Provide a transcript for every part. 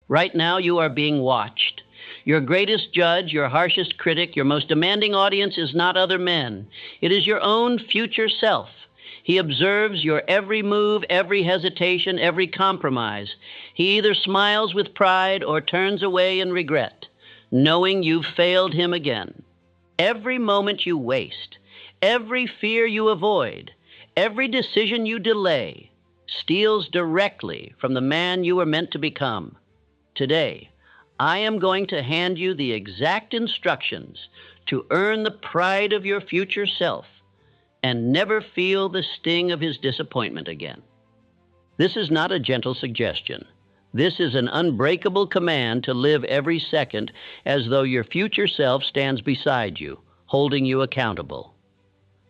Right now, you are being watched. Your greatest judge, your harshest critic, your most demanding audience is not other men. It is your own future self. He observes your every move, every hesitation, every compromise. He either smiles with pride or turns away in regret, knowing you've failed him again. Every moment you waste, every fear you avoid, every decision you delay steals directly from the man you were meant to become. Today, I am going to hand you the exact instructions to earn the pride of your future self and never feel the sting of his disappointment again. This is not a gentle suggestion. This is an unbreakable command to live every second as though your future self stands beside you, holding you accountable.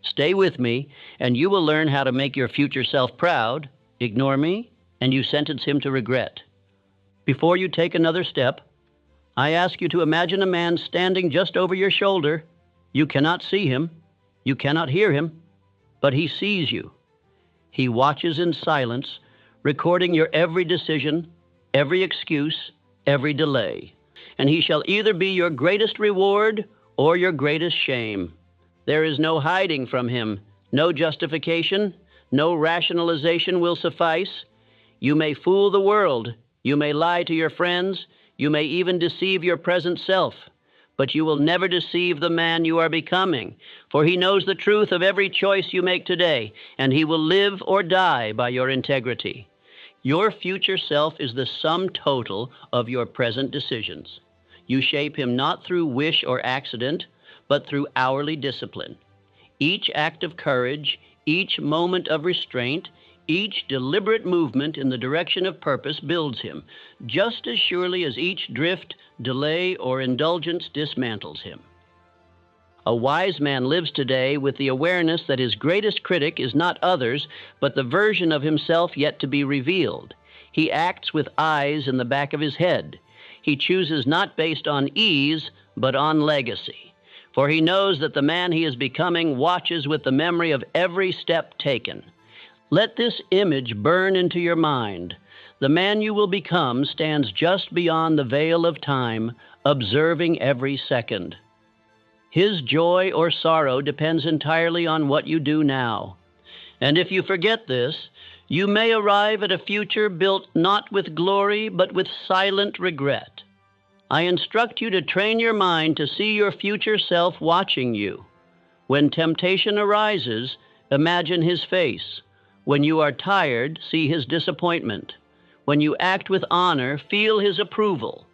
Stay with me, and you will learn how to make your future self proud, ignore me, and you sentence him to regret. Before you take another step, I ask you to imagine a man standing just over your shoulder. You cannot see him, you cannot hear him, but he sees you. He watches in silence, recording your every decision, every excuse, every delay. And he shall either be your greatest reward or your greatest shame. There is no hiding from him, no justification, no rationalization will suffice. You may fool the world, you may lie to your friends, you may even deceive your present self, but you will never deceive the man you are becoming, for he knows the truth of every choice you make today, and he will live or die by your integrity. Your future self is the sum total of your present decisions. You shape him not through wish or accident, but through hourly discipline. Each act of courage, each moment of restraint, each deliberate movement in the direction of purpose builds him, just as surely as each drift, delay, or indulgence dismantles him. A wise man lives today with the awareness that his greatest critic is not others, but the version of himself yet to be revealed. He acts with eyes in the back of his head. He chooses not based on ease, but on legacy. For he knows that the man he is becoming watches with the memory of every step taken. Let this image burn into your mind. The man you will become stands just beyond the veil of time, observing every second. His joy or sorrow depends entirely on what you do now. And if you forget this, you may arrive at a future built not with glory, but with silent regret. I instruct you to train your mind to see your future self watching you. When temptation arises, imagine his face. When you are tired, see his disappointment. When you act with honor, feel his approval.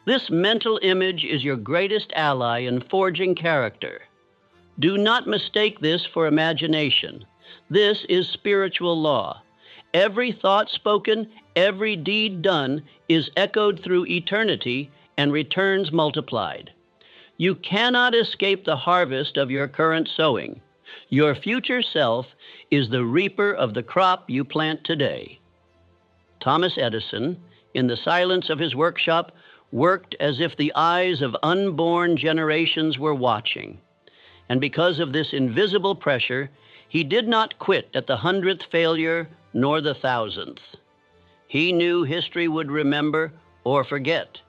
This mental image is your greatest ally in forging character. Do not mistake this for imagination. This is spiritual law. Every thought spoken, every deed done is echoed through eternity and returns multiplied. You cannot escape the harvest of your current sowing. Your future self is the reaper of the crop you plant today. Thomas Edison, in the silence of his workshop, worked as if the eyes of unborn generations were watching. And because of this invisible pressure, he did not quit at the 100th failure nor the 1000th. He knew history would remember or forget,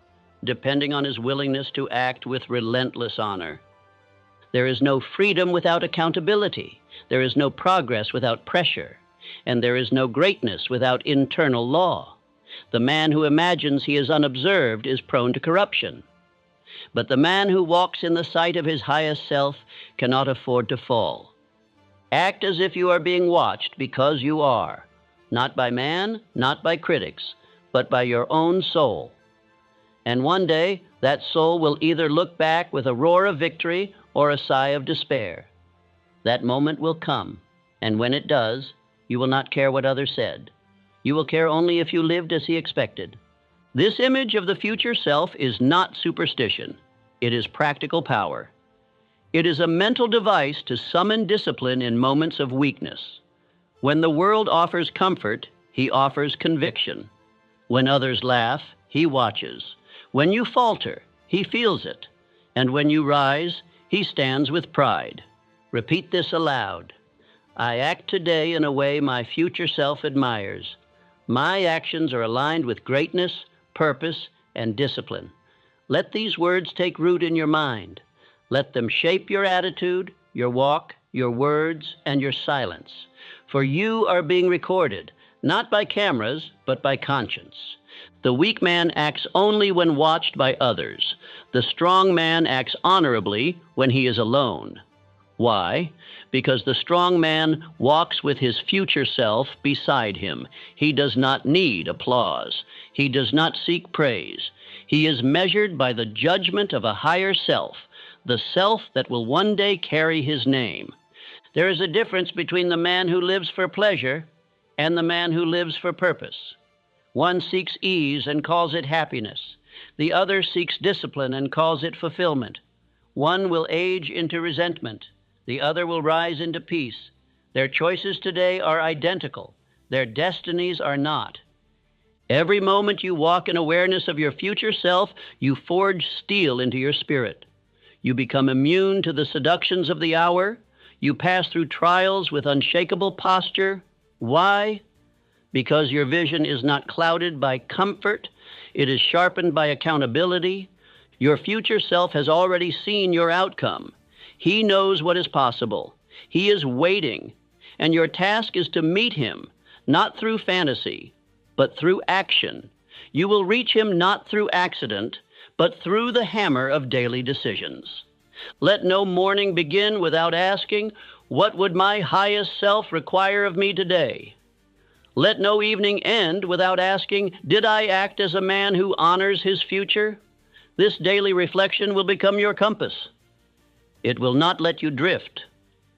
depending on his willingness to act with relentless honor. There is no freedom without accountability. There is no progress without pressure. And there is no greatness without internal law. The man who imagines he is unobserved is prone to corruption. But the man who walks in the sight of his highest self cannot afford to fall. Act as if you are being watched, because you are, not by man, not by critics, but by your own soul. And one day, that soul will either look back with a roar of victory or a sigh of despair. That moment will come, and when it does, you will not care what others said. You will care only if you lived as he expected. This image of the future self is not superstition. It is practical power. It is a mental device to summon discipline in moments of weakness. When the world offers comfort, he offers conviction. When others laugh, he watches. When you falter, he feels it. And when you rise, he stands with pride. Repeat this aloud. I act today in a way my future self admires. My actions are aligned with greatness, purpose, and discipline. Let these words take root in your mind. Let them shape your attitude, your walk, your words, and your silence. For you are being recorded, not by cameras, but by conscience. The weak man acts only when watched by others. The strong man acts honorably when he is alone. Why? Because the strong man walks with his future self beside him. He does not need applause. He does not seek praise. He is measured by the judgment of a higher self, the self that will one day carry his name. There is a difference between the man who lives for pleasure and the man who lives for purpose. One seeks ease and calls it happiness. The other seeks discipline and calls it fulfillment. One will age into resentment. The other will rise into peace. Their choices today are identical. Their destinies are not. Every moment you walk in awareness of your future self, you forge steel into your spirit. You become immune to the seductions of the hour. You pass through trials with unshakable posture. Why? Because your vision is not clouded by comfort. It is sharpened by accountability. Your future self has already seen your outcome. He knows what is possible. He is waiting, and your task is to meet him, not through fantasy, but through action. You will reach him not through accident, but through the hammer of daily decisions. Let no morning begin without asking, what would my highest self require of me today? Let no evening end without asking, did I act as a man who honors his future? This daily reflection will become your compass. It will not let you drift.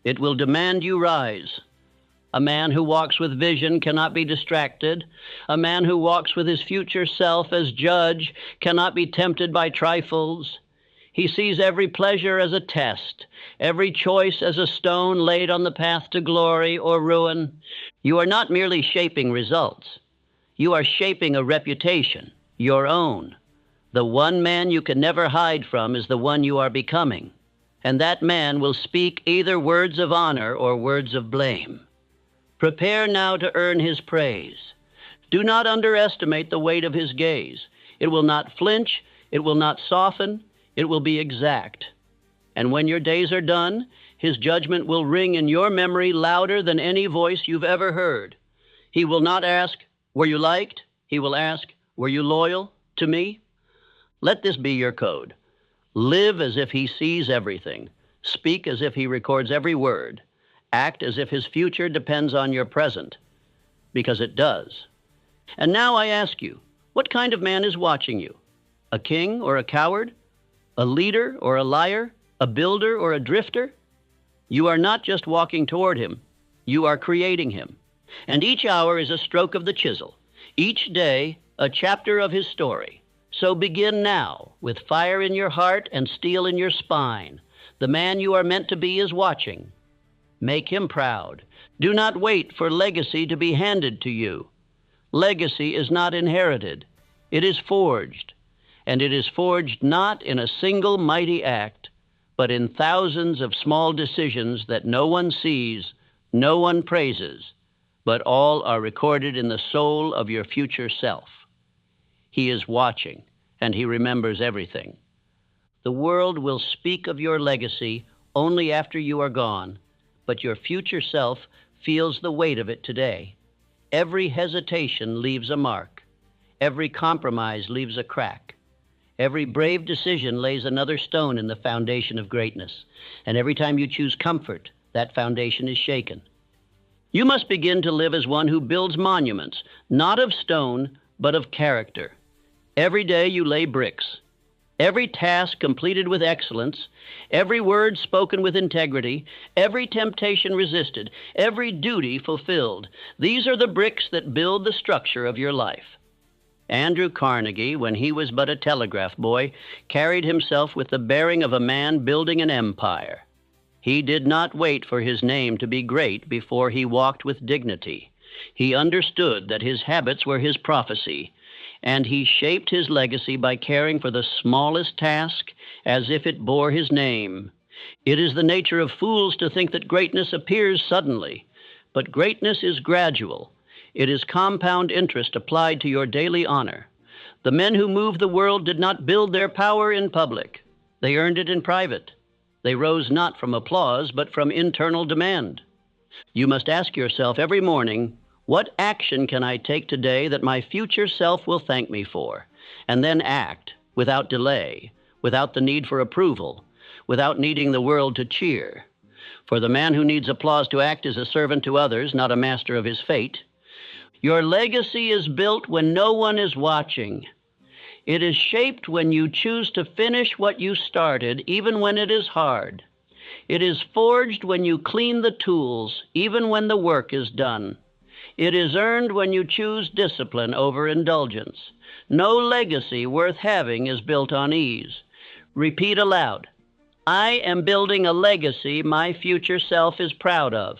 It will demand you rise. A man who walks with vision cannot be distracted. A man who walks with his future self as judge cannot be tempted by trifles. He sees every pleasure as a test, every choice as a stone laid on the path to glory or ruin. You are not merely shaping results. You are shaping a reputation, your own. The one man you can never hide from is the one you are becoming. And that man will speak either words of honor or words of blame. Prepare now to earn his praise. Do not underestimate the weight of his gaze. It will not flinch, it will not soften, it will be exact. And when your days are done, his judgment will ring in your memory louder than any voice you've ever heard. He will not ask, were you liked? He will ask, were you loyal to me? Let this be your code. Live as if he sees everything. Speak as if he records every word. Act as if his future depends on your present, because it does. And now I ask you, what kind of man is watching you? A king or a coward? A leader or a liar? A builder or a drifter? You are not just walking toward him, you are creating him. And each hour is a stroke of the chisel. Each day, a chapter of his story. So begin now, with fire in your heart and steel in your spine. The man you are meant to be is watching. Make him proud. Do not wait for legacy to be handed to you. Legacy is not inherited. It is forged. And it is forged not in a single mighty act, but in thousands of small decisions that no one sees, no one praises, but all are recorded in the soul of your future self. He is watching, and he remembers everything. The world will speak of your legacy only after you are gone, but your future self feels the weight of it today. Every hesitation leaves a mark. Every compromise leaves a crack. Every brave decision lays another stone in the foundation of greatness. And every time you choose comfort, that foundation is shaken. You must begin to live as one who builds monuments, not of stone, but of character. Every day you lay bricks. Every task completed with excellence, every word spoken with integrity, every temptation resisted, every duty fulfilled. These are the bricks that build the structure of your life. Andrew Carnegie, when he was but a telegraph boy, carried himself with the bearing of a man building an empire. He did not wait for his name to be great before he walked with dignity. He understood that his habits were his prophecy, and he shaped his legacy by caring for the smallest task as if it bore his name. It is the nature of fools to think that greatness appears suddenly, but greatness is gradual. It is compound interest applied to your daily honor. The men who moved the world did not build their power in public. They earned it in private. They rose not from applause, but from internal demand. You must ask yourself every morning, what action can I take today that my future self will thank me for? And then act without delay, without the need for approval, without needing the world to cheer. For the man who needs applause to act is a servant to others, not a master of his fate. Your legacy is built when no one is watching. It is shaped when you choose to finish what you started, even when it is hard. It is forged when you clean the tools, even when the work is done. It is earned when you choose discipline over indulgence. No legacy worth having is built on ease. Repeat aloud, I am building a legacy my future self is proud of.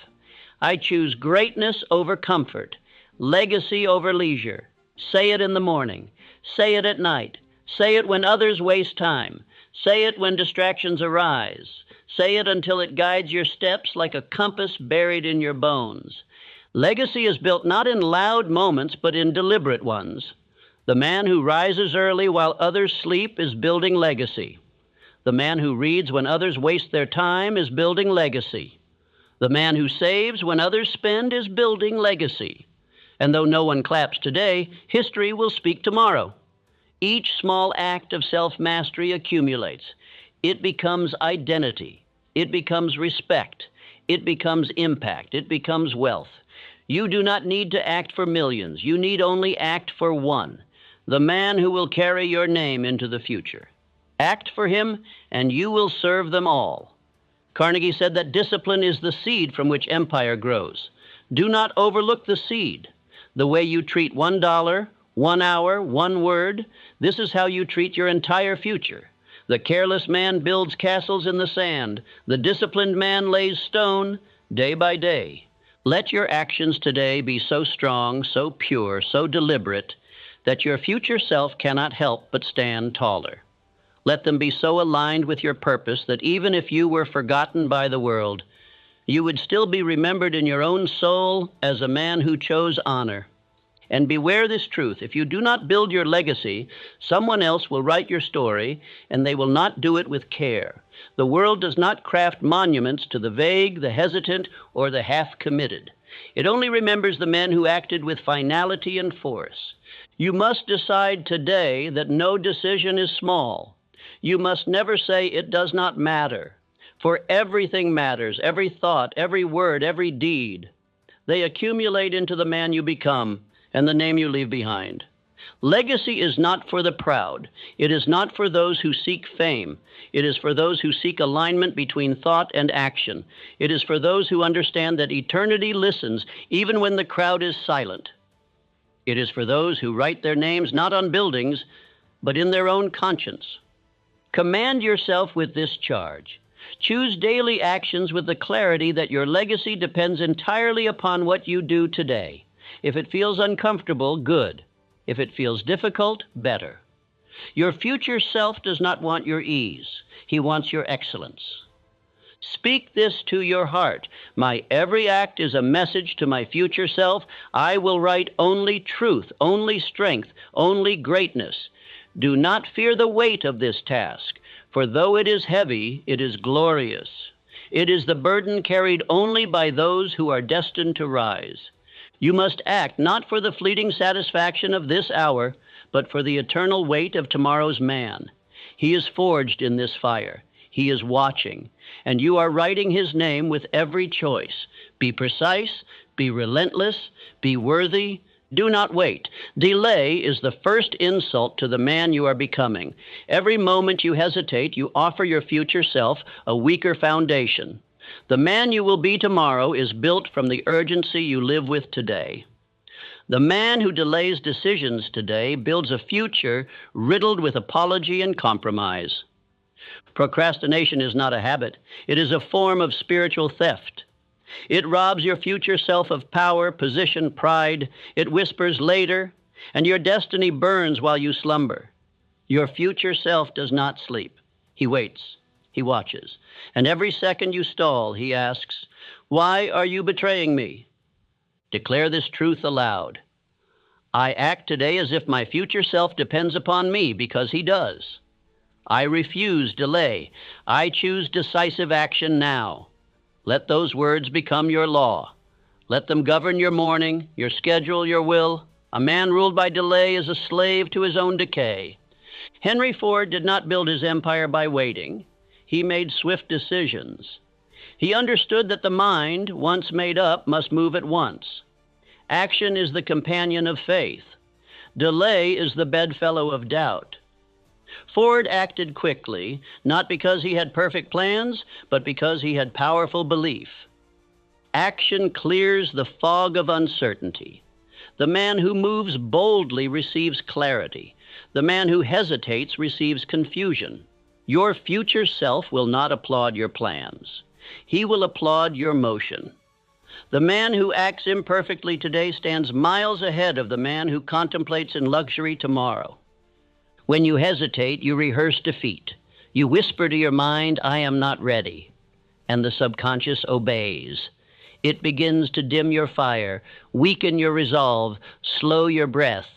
I choose greatness over comfort, legacy over leisure. Say it in the morning. Say it at night. Say it when others waste time. Say it when distractions arise. Say it until it guides your steps like a compass buried in your bones. Legacy is built not in loud moments, but in deliberate ones. The man who rises early while others sleep is building legacy. The man who reads when others waste their time is building legacy. The man who saves when others spend is building legacy. And though no one claps today, history will speak tomorrow. Each small act of self-mastery accumulates. It becomes identity. It becomes respect. It becomes impact. It becomes wealth. You do not need to act for millions. You need only act for one, the man who will carry your name into the future. Act for him, and you will serve them all. Carnegie said that discipline is the seed from which empire grows. Do not overlook the seed. The way you treat $1, 1 hour, 1 word, this is how you treat your entire future. The careless man builds castles in the sand. The disciplined man lays stone day by day. Let your actions today be so strong, so pure, so deliberate, that your future self cannot help but stand taller. Let them be so aligned with your purpose that even if you were forgotten by the world, you would still be remembered in your own soul as a man who chose honor. And beware this truth. If you do not build your legacy, someone else will write your story, and they will not do it with care. The world does not craft monuments to the vague, the hesitant, or the half-committed. It only remembers the men who acted with finality and force. You must decide today that no decision is small. You must never say it does not matter. For everything matters, every thought, every word, every deed. They accumulate into the man you become and the name you leave behind. Legacy is not for the proud. It is not for those who seek fame. It is for those who seek alignment between thought and action. It is for those who understand that eternity listens even when the crowd is silent. It is for those who write their names not on buildings, but in their own conscience. Command yourself with this charge. Choose daily actions with the clarity that your legacy depends entirely upon what you do today. If it feels uncomfortable, good. If it feels difficult, better. Your future self does not want your ease. He wants your excellence. Speak this to your heart. My every act is a message to my future self. I will write only truth, only strength, only greatness. Do not fear the weight of this task, for though it is heavy, it is glorious. It is the burden carried only by those who are destined to rise. You must act not for the fleeting satisfaction of this hour, but for the eternal weight of tomorrow's man. He is forged in this fire. He is watching, and you are writing his name with every choice. Be precise, be relentless, be worthy. Do not wait. Delay is the first insult to the man you are becoming. Every moment you hesitate, you offer your future self a weaker foundation. The man you will be tomorrow is built from the urgency you live with today. The man who delays decisions today builds a future riddled with apology and compromise. Procrastination is not a habit. It is a form of spiritual theft. It robs your future self of power, position, pride. It whispers later, and your destiny burns while you slumber. Your future self does not sleep. He waits. He watches. And every second you stall, he asks, "Why are you betraying me?" Declare this truth aloud. I act today as if my future self depends upon me, because he does. I refuse delay. I choose decisive action now. Let those words become your law. Let them govern your morning, your schedule, your will. A man ruled by delay is a slave to his own decay. Henry Ford did not build his empire by waiting. He made swift decisions. He understood that the mind, once made up, must move at once. Action is the companion of faith. Delay is the bedfellow of doubt. Ford acted quickly, not because he had perfect plans, but because he had powerful belief. Action clears the fog of uncertainty. The man who moves boldly receives clarity. The man who hesitates receives confusion. Your future self will not applaud your plans. He will applaud your motion. The man who acts imperfectly today stands miles ahead of the man who contemplates in luxury tomorrow. When you hesitate, you rehearse defeat. You whisper to your mind, "I am not ready," and the subconscious obeys. It begins to dim your fire, weaken your resolve, slow your breath.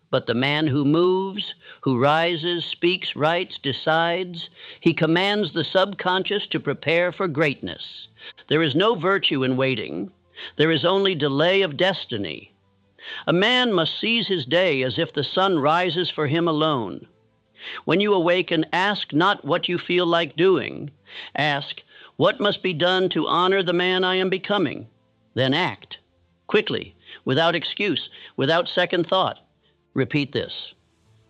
But the man who moves, who rises, speaks, writes, decides, he commands the subconscious to prepare for greatness. There is no virtue in waiting. There is only delay of destiny. A man must seize his day as if the sun rises for him alone. When you awaken, ask not what you feel like doing. Ask, what must be done to honor the man I am becoming? Then act, quickly, without excuse, without second thought. Repeat this.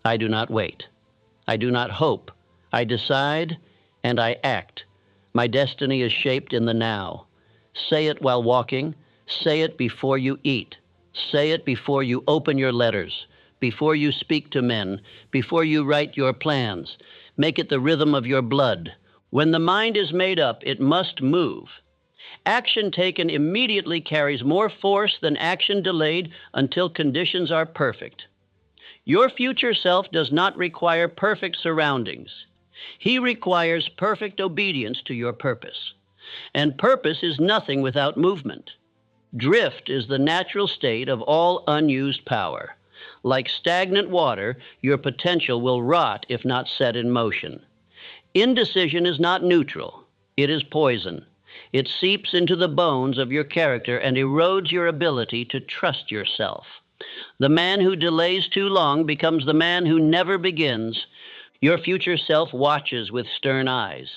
I do not wait. I do not hope. I decide and I act. My destiny is shaped in the now. Say it while walking. Say it before you eat. Say it before you open your letters, before you speak to men, before you write your plans. Make it the rhythm of your blood. When the mind is made up, it must move. Action taken immediately carries more force than action delayed until conditions are perfect. Your future self does not require perfect surroundings. He requires perfect obedience to your purpose. And purpose is nothing without movement. Drift is the natural state of all unused power. Like stagnant water, your potential will rot if not set in motion. Indecision is not neutral. It is poison. It seeps into the bones of your character and erodes your ability to trust yourself. The man who delays too long becomes the man who never begins. Your future self watches with stern eyes.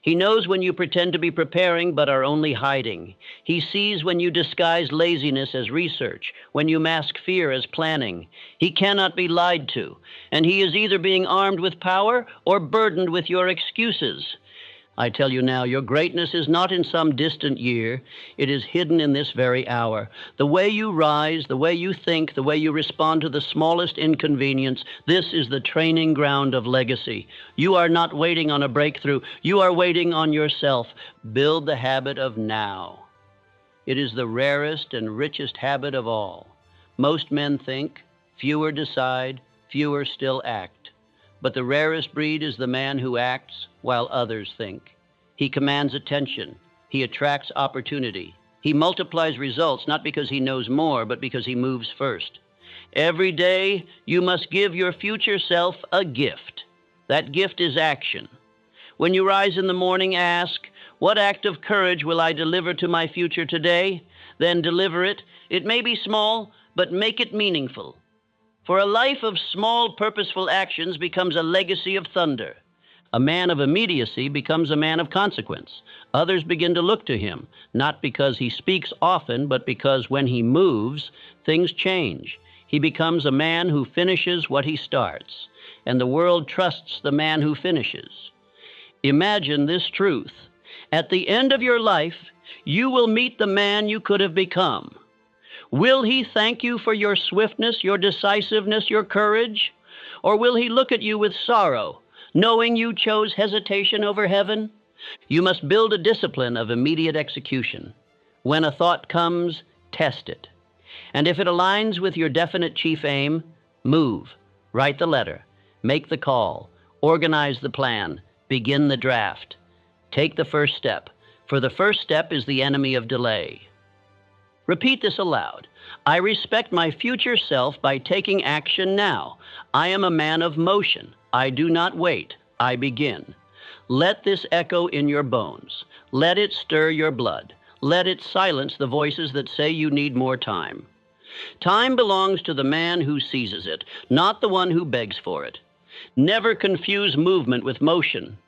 He knows when you pretend to be preparing but are only hiding. He sees when you disguise laziness as research, when you mask fear as planning. He cannot be lied to, and he is either being armed with power or burdened with your excuses. I tell you now, your greatness is not in some distant year. It is hidden in this very hour. The way you rise, the way you think, the way you respond to the smallest inconvenience, this is the training ground of legacy. You are not waiting on a breakthrough. You are waiting on yourself. Build the habit of now. It is the rarest and richest habit of all. Most men think, fewer decide, fewer still act. But the rarest breed is the man who acts while others think. He commands attention. He attracts opportunity. He multiplies results not because he knows more, but because he moves first. Every day, you must give your future self a gift. That gift is action. When you rise in the morning, ask, what act of courage will I deliver to my future today? Then deliver it. It may be small, but make it meaningful. For a life of small, purposeful actions becomes a legacy of thunder. A man of immediacy becomes a man of consequence. Others begin to look to him, not because he speaks often, but because when he moves, things change. He becomes a man who finishes what he starts, and the world trusts the man who finishes. Imagine this truth. At the end of your life, you will meet the man you could have become. Will he thank you for your swiftness, your decisiveness, your courage? Or will he look at you with sorrow, knowing you chose hesitation over heaven? You must build a discipline of immediate execution. When a thought comes, test it. And if it aligns with your definite chief aim, move, write the letter, make the call, organize the plan, begin the draft. Take the first step, for the first step is the enemy of delay. Repeat this aloud. I respect my future self by taking action now. I am a man of motion. I do not wait. I begin. Let this echo in your bones. Let it stir your blood. Let it silence the voices that say you need more time. Time belongs to the man who seizes it, not the one who begs for it. Never confuse movement with motion.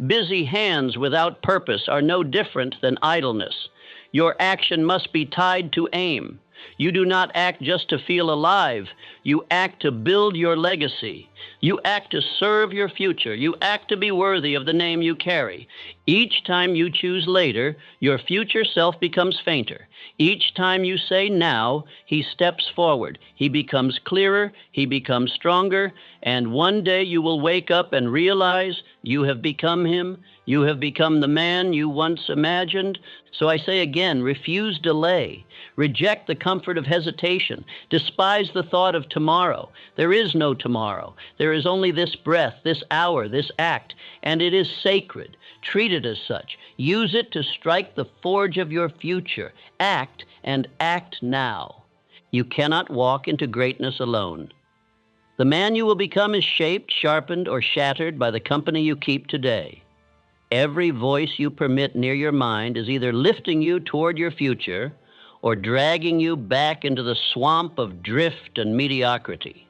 Busy hands without purpose are no different than idleness. Your action must be tied to aim. You do not act just to feel alive. You act to build your legacy. You act to serve your future. You act to be worthy of the name you carry. Each time you choose later, your future self becomes fainter. Each time you say now, he steps forward. He becomes clearer. He becomes stronger. And one day you will wake up and realize you have become him. You have become the man you once imagined. So I say again, refuse delay. Reject the comfort of hesitation. Despise the thought of tomorrow. There is no tomorrow. There is only this breath, this hour, this act, and it is sacred. Treat it as such. Use it to strike the forge of your future. Act, and act now. You cannot walk into greatness alone. The man you will become is shaped, sharpened, or shattered by the company you keep today. Every voice you permit near your mind is either lifting you toward your future or dragging you back into the swamp of drift and mediocrity.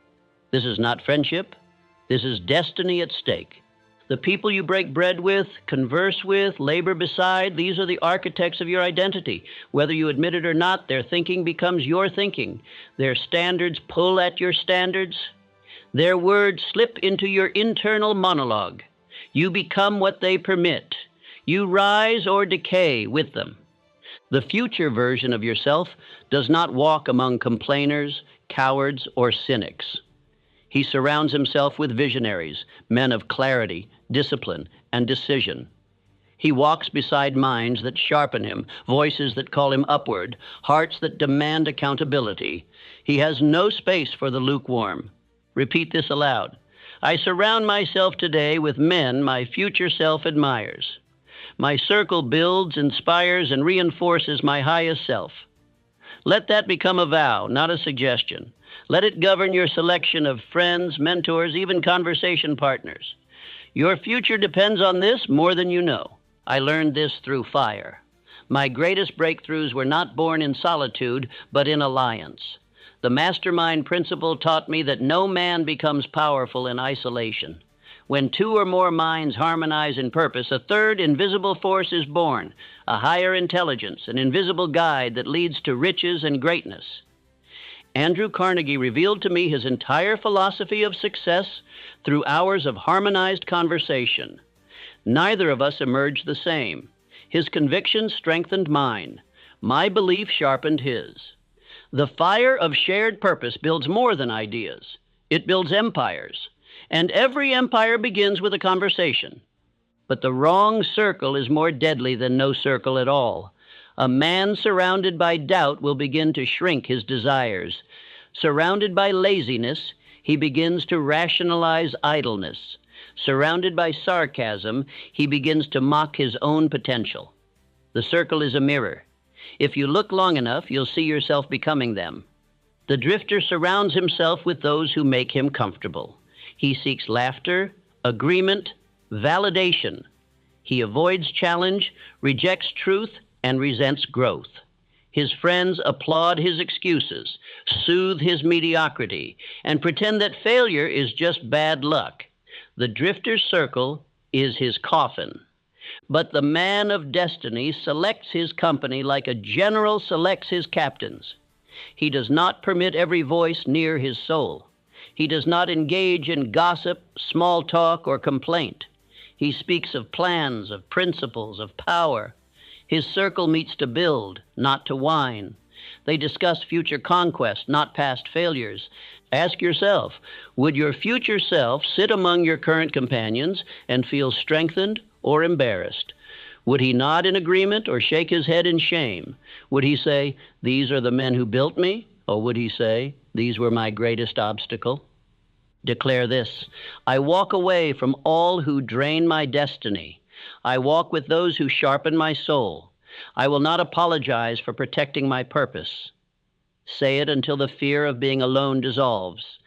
This is not friendship. This is destiny at stake. The people you break bread with, converse with, labor beside, these are the architects of your identity. Whether you admit it or not, their thinking becomes your thinking. Their standards pull at your standards. Their words slip into your internal monologue. You become what they permit. You rise or decay with them. The future version of yourself does not walk among complainers, cowards, or cynics. He surrounds himself with visionaries, men of clarity, discipline, and decision. He walks beside minds that sharpen him, voices that call him upward, hearts that demand accountability. He has no space for the lukewarm. Repeat this aloud. I surround myself today with men my future self admires. My circle builds, inspires, and reinforces my highest self. Let that become a vow, not a suggestion. Let it govern your selection of friends, mentors, even conversation partners. Your future depends on this more than you know. I learned this through fire. My greatest breakthroughs were not born in solitude, but in alliance. The mastermind principle taught me that no man becomes powerful in isolation. When two or more minds harmonize in purpose, a third invisible force is born, a higher intelligence, an invisible guide that leads to riches and greatness. Andrew Carnegie revealed to me his entire philosophy of success through hours of harmonized conversation. Neither of us emerged the same. His convictions strengthened mine. My belief sharpened his. The fire of shared purpose builds more than ideas. It builds empires. And every empire begins with a conversation. But the wrong circle is more deadly than no circle at all. A man surrounded by doubt will begin to shrink his desires. Surrounded by laziness, he begins to rationalize idleness. Surrounded by sarcasm, he begins to mock his own potential. The circle is a mirror. If you look long enough, you'll see yourself becoming them. The drifter surrounds himself with those who make him comfortable. He seeks laughter, agreement, validation. He avoids challenge, rejects truth, and resents growth. His friends applaud his excuses, soothe his mediocrity, and pretend that failure is just bad luck. The drifter's circle is his coffin. But the man of destiny selects his company like a general selects his captains. He does not permit every voice near his soul. He does not engage in gossip, small talk, or complaint. He speaks of plans, of principles, of power. His circle meets to build, not to whine. They discuss future conquest, not past failures. Ask yourself, would your future self sit among your current companions and feel strengthened or embarrassed? Would he nod in agreement or shake his head in shame? Would he say, "These are the men who built me"? Or would he say, "These were my greatest obstacle"? Declare this: I walk away from all who drain my destiny. I walk with those who sharpen my soul. I will not apologize for protecting my purpose. Say it until the fear of being alone dissolves.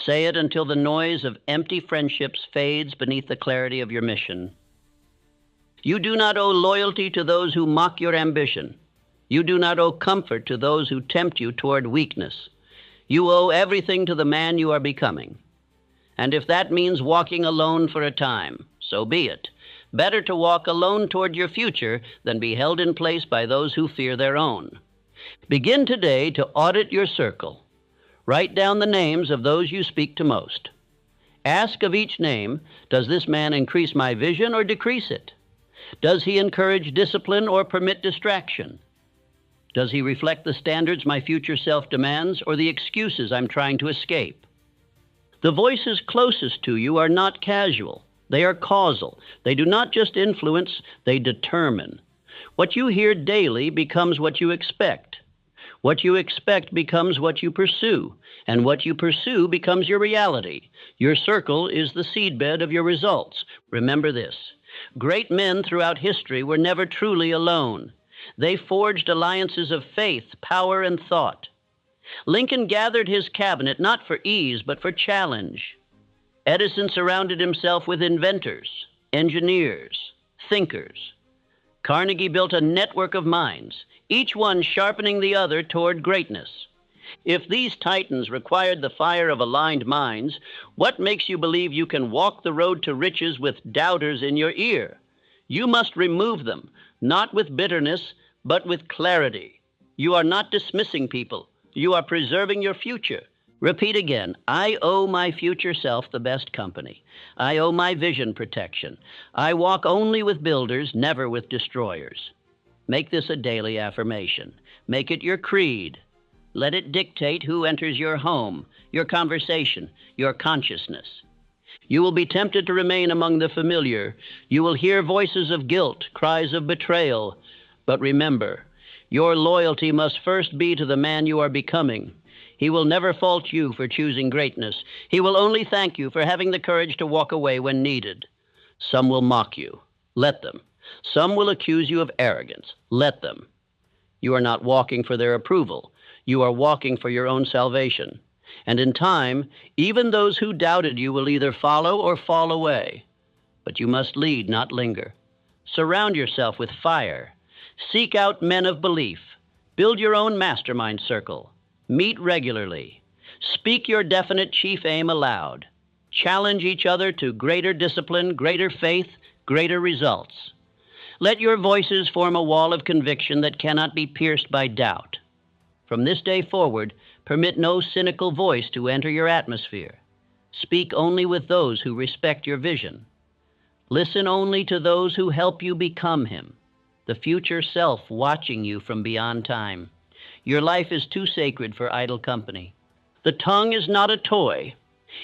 Say it until the noise of empty friendships fades beneath the clarity of your mission. You do not owe loyalty to those who mock your ambition. You do not owe comfort to those who tempt you toward weakness. You owe everything to the man you are becoming. And if that means walking alone for a time, so be it. Better to walk alone toward your future than be held in place by those who fear their own. Begin today to audit your circle. Write down the names of those you speak to most. Ask of each name, does this man increase my vision or decrease it? Does he encourage discipline or permit distraction? Does he reflect the standards my future self demands or the excuses I'm trying to escape? The voices closest to you are not casual. They are causal. They do not just influence, they determine. What you hear daily becomes what you expect. What you expect becomes what you pursue, and what you pursue becomes your reality. Your circle is the seedbed of your results. Remember this. Great men throughout history were never truly alone. They forged alliances of faith, power, and thought. Lincoln gathered his cabinet not for ease, but for challenge. Edison surrounded himself with inventors, engineers, thinkers. Carnegie built a network of minds, each one sharpening the other toward greatness. If these titans required the fire of aligned minds, what makes you believe you can walk the road to riches with doubters in your ear? You must remove them, not with bitterness, but with clarity. You are not dismissing people. You are preserving your future. Repeat again, I owe my future self the best company. I owe my vision protection. I walk only with builders, never with destroyers. Make this a daily affirmation. Make it your creed. Let it dictate who enters your home, your conversation, your consciousness. You will be tempted to remain among the familiar. You will hear voices of guilt, cries of betrayal. But remember, your loyalty must first be to the man you are becoming. He will never fault you for choosing greatness. He will only thank you for having the courage to walk away when needed. Some will mock you. Let them. Some will accuse you of arrogance. Let them. You are not walking for their approval. You are walking for your own salvation. And in time, even those who doubted you will either follow or fall away. But you must lead, not linger. Surround yourself with fire. Seek out men of belief. Build your own mastermind circle. Meet regularly. Speak your definite chief aim aloud. Challenge each other to greater discipline, greater faith, greater results. Let your voices form a wall of conviction that cannot be pierced by doubt. From this day forward, permit no cynical voice to enter your atmosphere. Speak only with those who respect your vision. Listen only to those who help you become him, the future self watching you from beyond time. Your life is too sacred for idle company. The tongue is not a toy.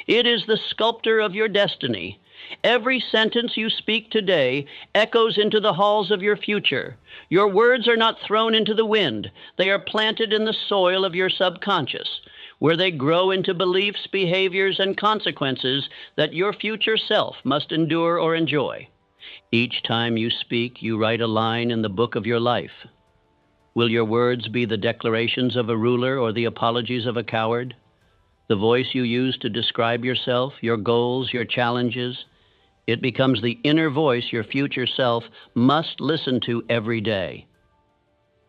It is the sculptor of your destiny. Every sentence you speak today echoes into the halls of your future. Your words are not thrown into the wind. They are planted in the soil of your subconscious, where they grow into beliefs, behaviors, and consequences that your future self must endure or enjoy. Each time you speak, you write a line in the book of your life. Will your words be the declarations of a ruler or the apologies of a coward? The voice you use to describe yourself, your goals, your challenges, it becomes the inner voice your future self must listen to every day.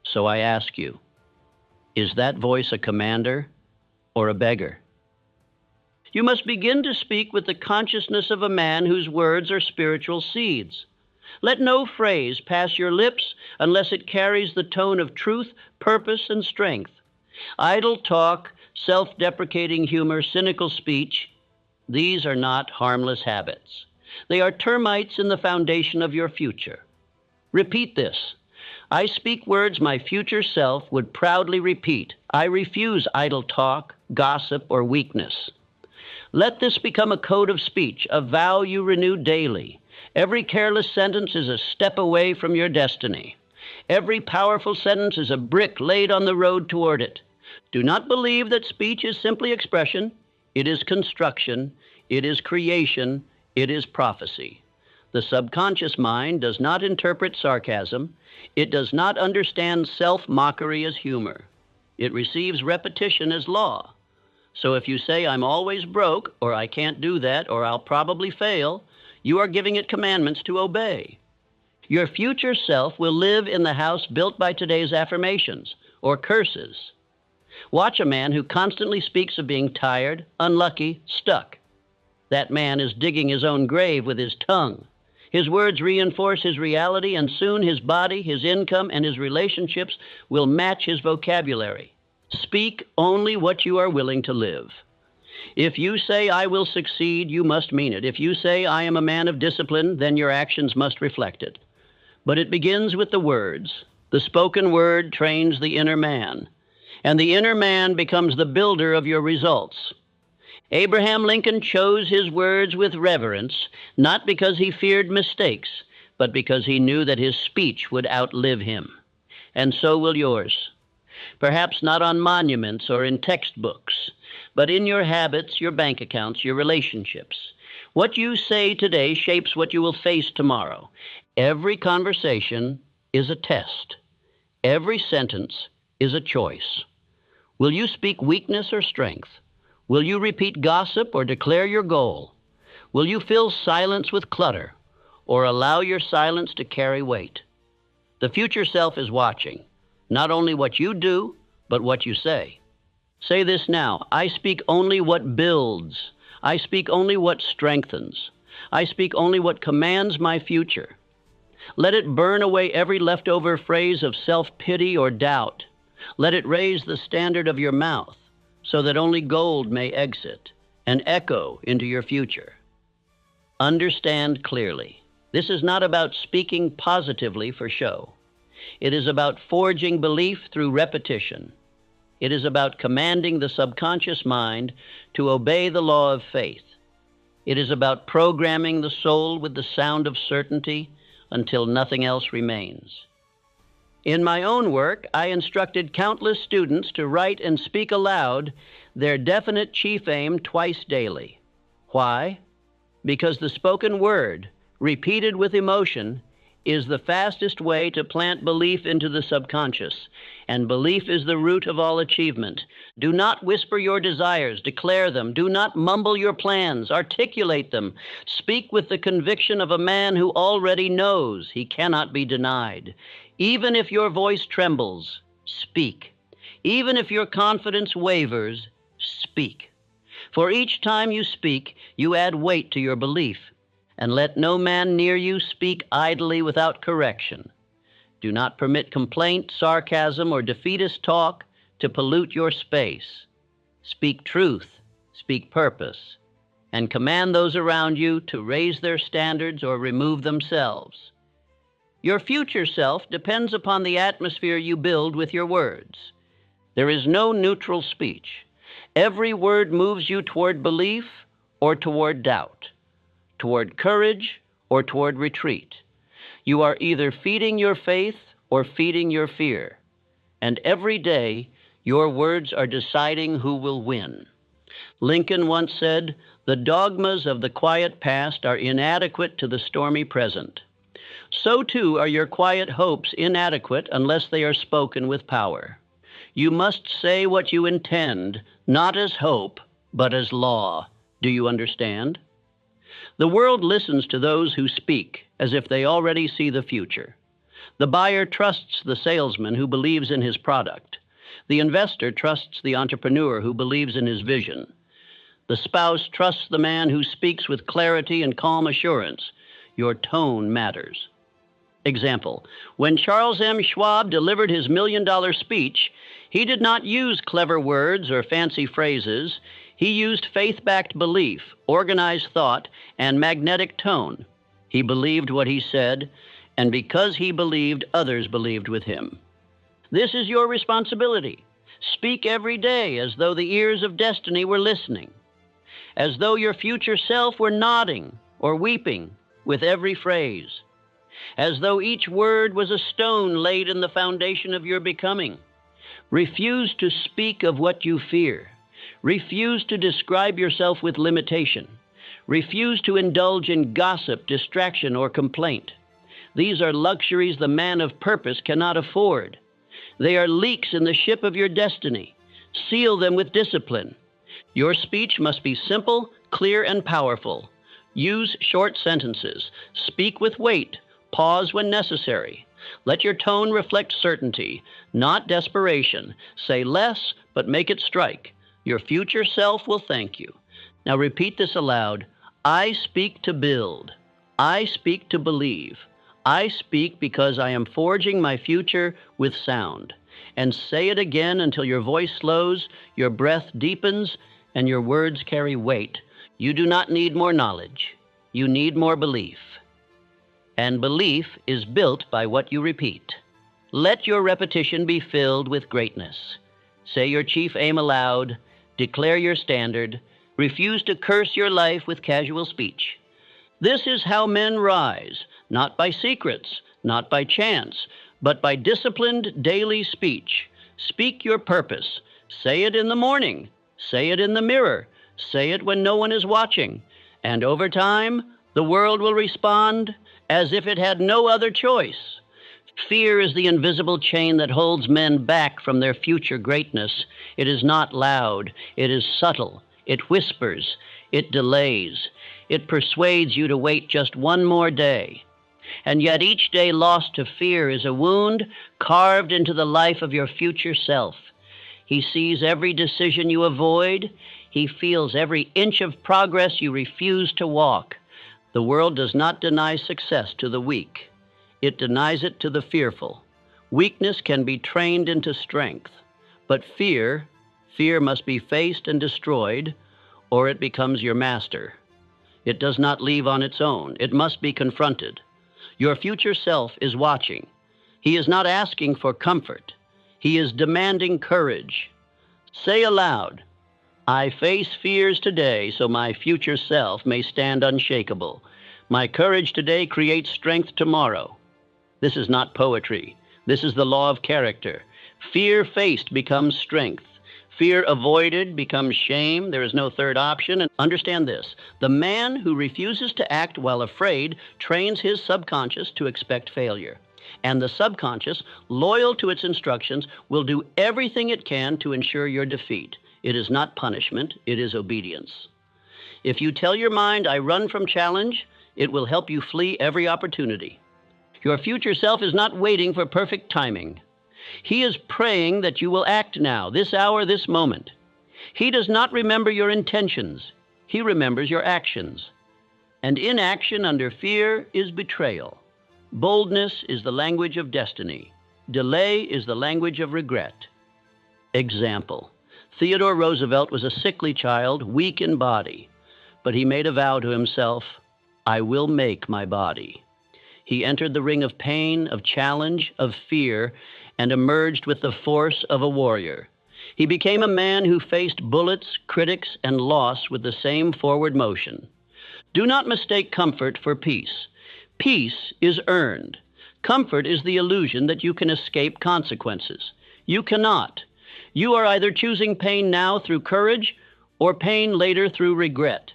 So I ask you, is that voice a commander or a beggar? You must begin to speak with the consciousness of a man whose words are spiritual seeds. Let no phrase pass your lips unless it carries the tone of truth, purpose, and strength. Idle talk, self-deprecating humor, cynical speech, these are not harmless habits. They are termites in the foundation of your future. Repeat this. I speak words my future self would proudly repeat. I refuse idle talk, gossip, or weakness. Let this become a code of speech, a vow you renew daily. Every careless sentence is a step away from your destiny. Every powerful sentence is a brick laid on the road toward it. Do not believe that speech is simply expression. It is construction. It is creation. It is prophecy. The subconscious mind does not interpret sarcasm. It does not understand self-mockery as humor. It receives repetition as law. So if you say, "I'm always broke," or "I can't do that," or "I'll probably fail," you are giving it commandments to obey. Your future self will live in the house built by today's affirmations or curses. Watch a man who constantly speaks of being tired, unlucky, stuck. That man is digging his own grave with his tongue. His words reinforce his reality, and soon his body, his income, and his relationships will match his vocabulary. Speak only what you are willing to live. If you say, "I will succeed," you must mean it. If you say, "I am a man of discipline," then your actions must reflect it. But it begins with the words. The spoken word trains the inner man, and the inner man becomes the builder of your results. Abraham Lincoln chose his words with reverence, not because he feared mistakes, but because he knew that his speech would outlive him. And so will yours. Perhaps not on monuments or in textbooks, but in your habits, your bank accounts, your relationships. What you say today shapes what you will face tomorrow. Every conversation is a test. Every sentence is a choice. Will you speak weakness or strength? Will you repeat gossip or declare your goal? Will you fill silence with clutter or allow your silence to carry weight? The future self is watching, not only what you do, but what you say. Say this now: I speak only what builds. I speak only what strengthens. I speak only what commands my future. Let it burn away every leftover phrase of self-pity or doubt. Let it raise the standard of your mouth, so that only gold may exit and echo into your future. Understand clearly. This is not about speaking positively for show. It is about forging belief through repetition. It is about commanding the subconscious mind to obey the law of faith. It is about programming the soul with the sound of certainty until nothing else remains. In my own work, I instructed countless students to write and speak aloud their definite chief aim twice daily. Why? Because the spoken word, repeated with emotion, is the fastest way to plant belief into the subconscious, and belief is the root of all achievement. Do not whisper your desires, declare them. Do not mumble your plans, articulate them. Speak with the conviction of a man who already knows he cannot be denied. Even if your voice trembles, speak. Even if your confidence wavers, speak. For each time you speak, you add weight to your belief. And let no man near you speak idly without correction. Do not permit complaint, sarcasm, or defeatist talk to pollute your space. Speak truth, speak purpose, and command those around you to raise their standards or remove themselves. Your future self depends upon the atmosphere you build with your words. There is no neutral speech. Every word moves you toward belief or toward doubt, toward courage or toward retreat. You are either feeding your faith or feeding your fear. And every day, your words are deciding who will win. Lincoln once said, "The dogmas of the quiet past are inadequate to the stormy present." So too are your quiet hopes inadequate unless they are spoken with power. You must say what you intend, not as hope, but as law. Do you understand? The world listens to those who speak as if they already see the future. The buyer trusts the salesman who believes in his product. The investor trusts the entrepreneur who believes in his vision. The spouse trusts the man who speaks with clarity and calm assurance. Your tone matters. Example: when Charles M. Schwab delivered his million-dollar speech, he did not use clever words or fancy phrases. He used faith-backed belief, organized thought, and magnetic tone. He believed what he said, and because he believed, others believed with him. This is your responsibility. Speak every day as though the ears of destiny were listening, as though your future self were nodding or weeping with every phrase, as though each word was a stone laid in the foundation of your becoming. Refuse to speak of what you fear. Refuse to describe yourself with limitation. Refuse to indulge in gossip, distraction, or complaint. These are luxuries the man of purpose cannot afford. They are leaks in the ship of your destiny. Seal them with discipline. Your speech must be simple, clear, and powerful. Use short sentences. Speak with weight. Pause when necessary. Let your tone reflect certainty, not desperation. Say less, but make it strike. Your future self will thank you. Now repeat this aloud. I speak to build. I speak to believe. I speak because I am forging my future with sound. And say it again until your voice slows, your breath deepens, and your words carry weight. You do not need more knowledge. You need more belief. And belief is built by what you repeat. Let your repetition be filled with greatness. Say your chief aim aloud. Declare your standard. Refuse to curse your life with casual speech. This is how men rise, not by secrets, not by chance, but by disciplined daily speech. Speak your purpose. Say it in the morning. Say it in the mirror. Say it when no one is watching. And over time, the world will respond as if it had no other choice. Fear is the invisible chain that holds men back from their future greatness. It is not loud. It is subtle. It whispers. It delays. It persuades you to wait just one more day. And yet each day lost to fear is a wound carved into the life of your future self. He sees every decision you avoid. He feels every inch of progress you refuse to walk. The world does not deny success to the weak. It denies it to the fearful. Weakness can be trained into strength. But fear must be faced and destroyed, or it becomes your master. It does not leave on its own. It must be confronted. Your future self is watching. He is not asking for comfort. He is demanding courage. Say aloud, I face fears today so my future self may stand unshakable. My courage today creates strength tomorrow. This is not poetry. This is the law of character. Fear faced becomes strength. Fear avoided becomes shame. There is no third option. And understand this, the man who refuses to act while afraid trains his subconscious to expect failure. And the subconscious, loyal to its instructions, will do everything it can to ensure your defeat. It is not punishment, it is obedience. If you tell your mind, I run from challenge, it will help you flee every opportunity. Your future self is not waiting for perfect timing. He is praying that you will act now, this hour, this moment. He does not remember your intentions. He remembers your actions. And inaction under fear is betrayal. Boldness is the language of destiny. Delay is the language of regret. Example. Theodore Roosevelt was a sickly child, weak in body, but he made a vow to himself, I will make my body. He entered the ring of pain, of challenge, of fear, and emerged with the force of a warrior. He became a man who faced bullets, critics, and loss with the same forward motion. Do not mistake comfort for peace. Peace is earned. Comfort is the illusion that you can escape consequences. You cannot. You are either choosing pain now through courage or pain later through regret.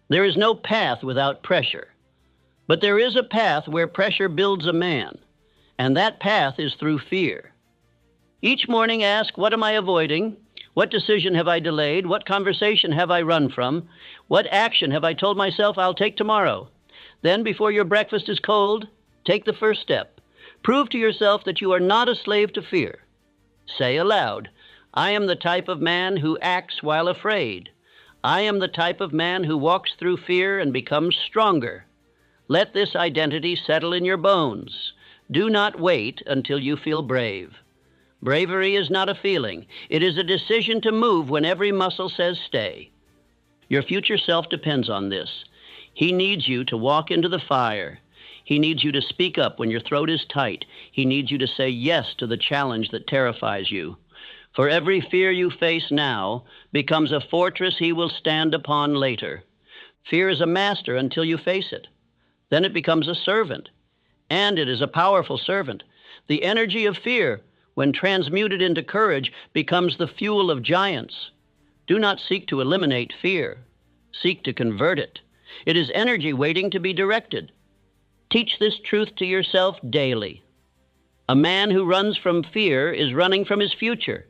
There is no path without pressure. But there is a path where pressure builds a man, and that path is through fear. Each morning ask, what am I avoiding? What decision have I delayed? What conversation have I run from? What action have I told myself I'll take tomorrow? Then, before your breakfast is cold, take the first step. Prove to yourself that you are not a slave to fear. Say aloud, I am the type of man who acts while afraid. I am the type of man who walks through fear and becomes stronger. Let this identity settle in your bones. Do not wait until you feel brave. Bravery is not a feeling. It is a decision to move when every muscle says stay. Your future self depends on this. He needs you to walk into the fire. He needs you to speak up when your throat is tight. He needs you to say yes to the challenge that terrifies you. For every fear you face now becomes a fortress he will stand upon later. Fear is a master until you face it. Then it becomes a servant, and it is a powerful servant. The energy of fear, when transmuted into courage, becomes the fuel of giants. Do not seek to eliminate fear. Seek to convert it. It is energy waiting to be directed. Teach this truth to yourself daily. A man who runs from fear is running from his future.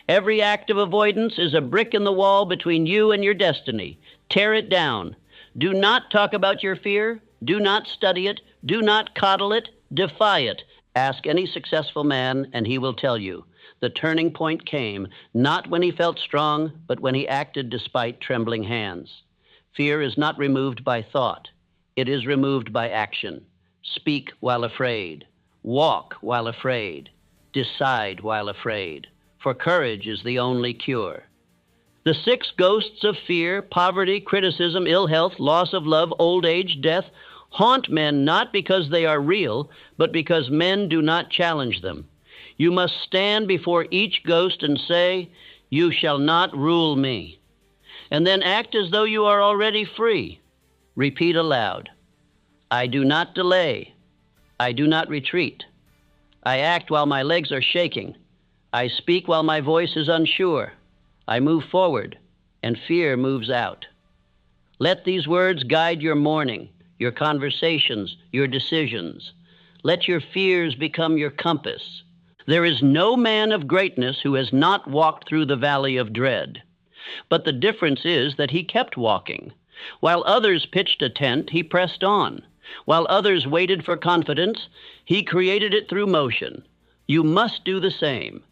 Every act of avoidance is a brick in the wall between you and your destiny. Tear it down. Do not talk about your fear. Do not study it. Do not coddle it. Defy it. Ask any successful man, and he will tell you. The turning point came, not when he felt strong, but when he acted despite trembling hands. Fear is not removed by thought. It is removed by action. Speak while afraid. Walk while afraid. Decide while afraid. For courage is the only cure. The 6 ghosts of fear, poverty, criticism, ill health, loss of love, old age, death, haunt men not because they are real, but because men do not challenge them. You must stand before each ghost and say, "You shall not rule me." And then act as though you are already free. Repeat aloud, "I do not delay. I do not retreat. I act while my legs are shaking. I speak while my voice is unsure. I move forward, and fear moves out." Let these words guide your morning, your conversations, your decisions. Let your fears become your compass. There is no man of greatness who has not walked through the valley of dread. But the difference is that he kept walking. While others pitched a tent, he pressed on. While others waited for confidence, he created it through motion. You must do the same.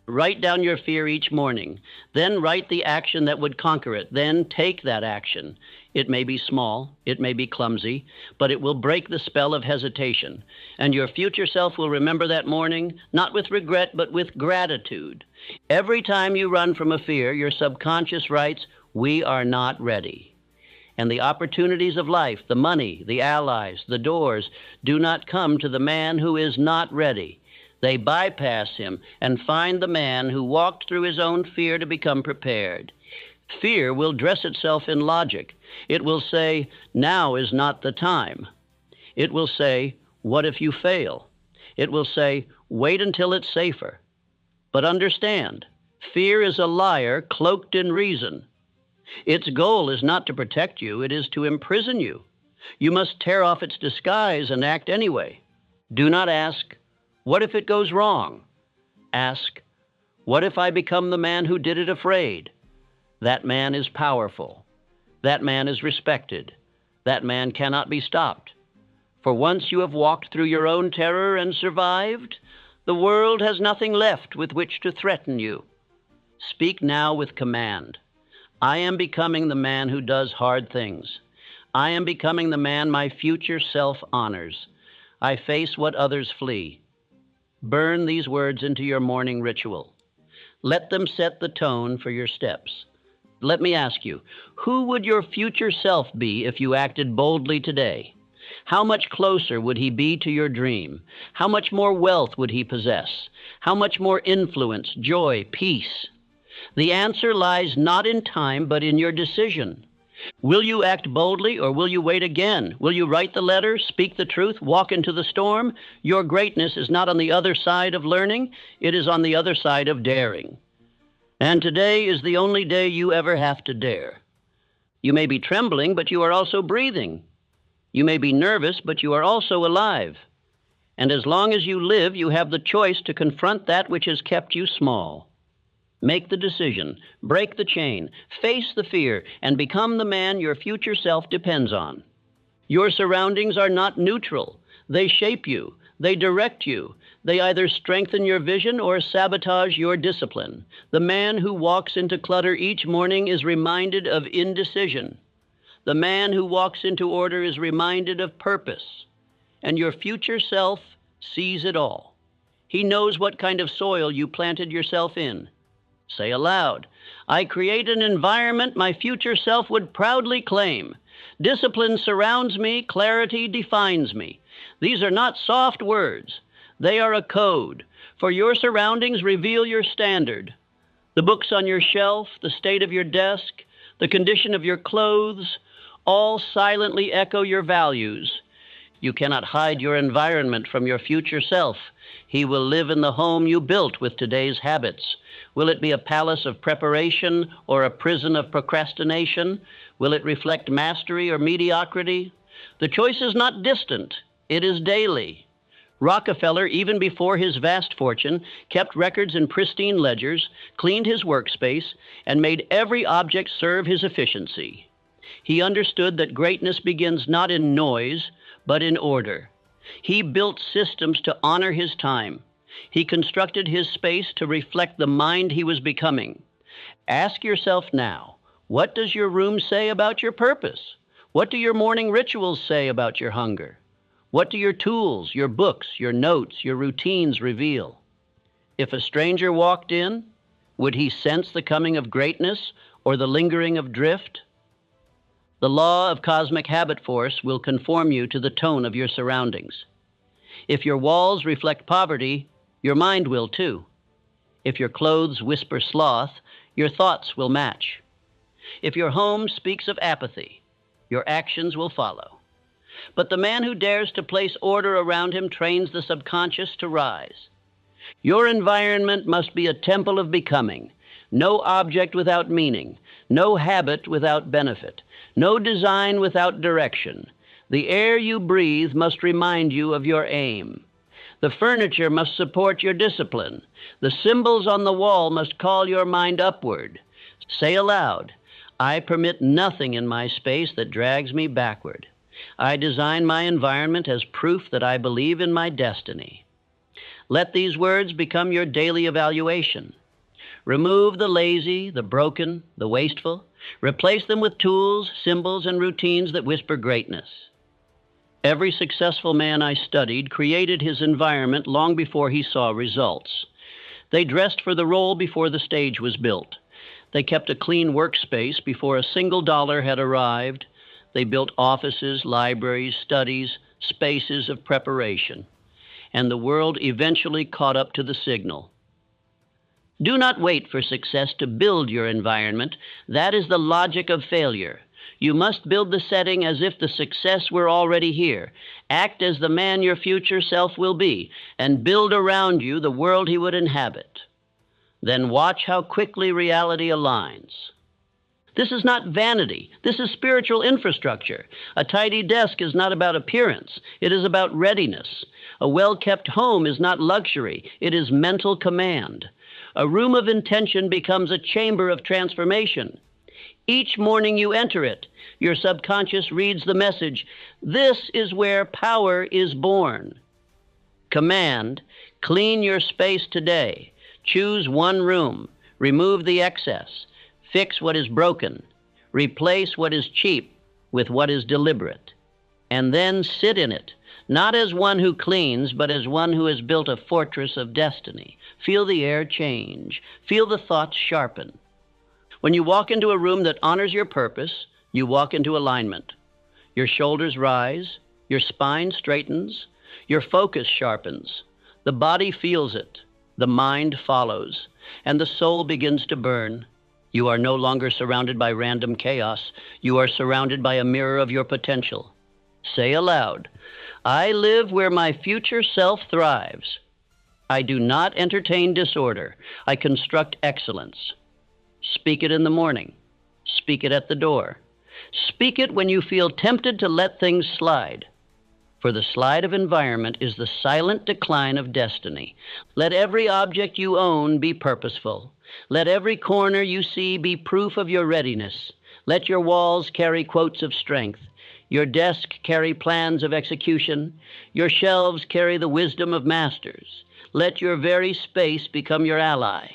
Write down your fear each morning. Then write the action that would conquer it. Then take that action. It may be small, it may be clumsy, but it will break the spell of hesitation. And your future self will remember that morning, not with regret, but with gratitude. Every time you run from a fear, your subconscious writes, "We are not ready." And the opportunities of life, the money, the allies, the doors, do not come to the man who is not ready. They bypass him and find the man who walked through his own fear to become prepared. Fear will dress itself in logic. It will say, "Now is not the time." It will say, "What if you fail?" It will say, "Wait until it's safer." But understand, fear is a liar cloaked in reason. Its goal is not to protect you, it is to imprison you. You must tear off its disguise and act anyway. Do not ask, "What if it goes wrong?" Ask, "What if I become the man who did it afraid?" That man is powerful. That man is respected. That man cannot be stopped. For once you have walked through your own terror and survived, the world has nothing left with which to threaten you. Speak now with command. I am becoming the man who does hard things. I am becoming the man my future self honors. I face what others flee. Burn these words into your morning ritual. Let them set the tone for your steps. Let me ask you, who would your future self be if you acted boldly today? How much closer would he be to your dream? How much more wealth would he possess? How much more influence, joy, peace? The answer lies not in time, but in your decision. Will you act boldly, or will you wait again? Will you write the letter, speak the truth, walk into the storm? Your greatness is not on the other side of learning, it is on the other side of daring. And today is the only day you ever have to dare. You may be trembling, but you are also breathing. You may be nervous, but you are also alive. And as long as you live, you have the choice to confront that which has kept you small. Make the decision, break the chain, face the fear, and become the man your future self depends on. Your surroundings are not neutral. They shape you. They direct you. They either strengthen your vision or sabotage your discipline. The man who walks into clutter each morning is reminded of indecision. The man who walks into order is reminded of purpose. And your future self sees it all. He knows what kind of soil you planted yourself in. Say aloud, "I create an environment my future self would proudly claim. Discipline surrounds me, clarity defines me." These are not soft words. They are a code, for your surroundings reveal your standard. The books on your shelf, the state of your desk, the condition of your clothes, all silently echo your values. You cannot hide your environment from your future self. He will live in the home you built with today's habits. Will it be a palace of preparation or a prison of procrastination? Will it reflect mastery or mediocrity? The choice is not distant. It is daily. Rockefeller, even before his vast fortune, kept records in pristine ledgers, cleaned his workspace, and made every object serve his efficiency. He understood that greatness begins not in noise, but in order. He built systems to honor his time. He constructed his space to reflect the mind he was becoming. Ask yourself now, what does your room say about your purpose? What do your morning rituals say about your hunger? What do your tools, your books, your notes, your routines reveal? If a stranger walked in, would he sense the coming of greatness or the lingering of drift? The law of cosmic habit force will conform you to the tone of your surroundings. If your walls reflect poverty, your mind will too. If your clothes whisper sloth, your thoughts will match. If your home speaks of apathy, your actions will follow. But the man who dares to place order around him trains the subconscious to rise. Your environment must be a temple of becoming. No object without meaning, no habit without benefit, no design without direction. The air you breathe must remind you of your aim. The furniture must support your discipline. The symbols on the wall must call your mind upward. Say aloud, I permit nothing in my space that drags me backward. I design my environment as proof that I believe in my destiny. Let these words become your daily evaluation. Remove the lazy, the broken, the wasteful. Replace them with tools, symbols, and routines that whisper greatness. Every successful man I studied created his environment long before he saw results. They dressed for the role before the stage was built. They kept a clean workspace before a single dollar had arrived. They built offices, libraries, studies, spaces of preparation. And the world eventually caught up to the signal. Do not wait for success to build your environment. That is the logic of failure. You must build the setting as if the success were already here. Act as the man your future self will be, and build around you the world he would inhabit. Then watch how quickly reality aligns. This is not vanity. This is spiritual infrastructure. A tidy desk is not about appearance. It is about readiness. A well-kept home is not luxury. It is mental command. A room of intention becomes a chamber of transformation. Each morning you enter it, your subconscious reads the message, this is where power is born. Command, clean your space today. Choose one room. Remove the excess. Fix what is broken. Replace what is cheap with what is deliberate. And then sit in it, not as one who cleans, but as one who has built a fortress of destiny. Feel the air change. Feel the thoughts sharpen. When you walk into a room that honors your purpose, you walk into alignment. Your shoulders rise, your spine straightens, your focus sharpens. The body feels it, the mind follows, and the soul begins to burn. You are no longer surrounded by random chaos. You are surrounded by a mirror of your potential. Say aloud, I live where my future self thrives. I do not entertain disorder. I construct excellence. Speak it in the morning. Speak it at the door. Speak it when you feel tempted to let things slide. For the slide of environment is the silent decline of destiny. Let every object you own be purposeful. Let every corner you see be proof of your readiness. Let your walls carry quotes of strength. Your desk carry plans of execution. Your shelves carry the wisdom of masters. Let your very space become your ally.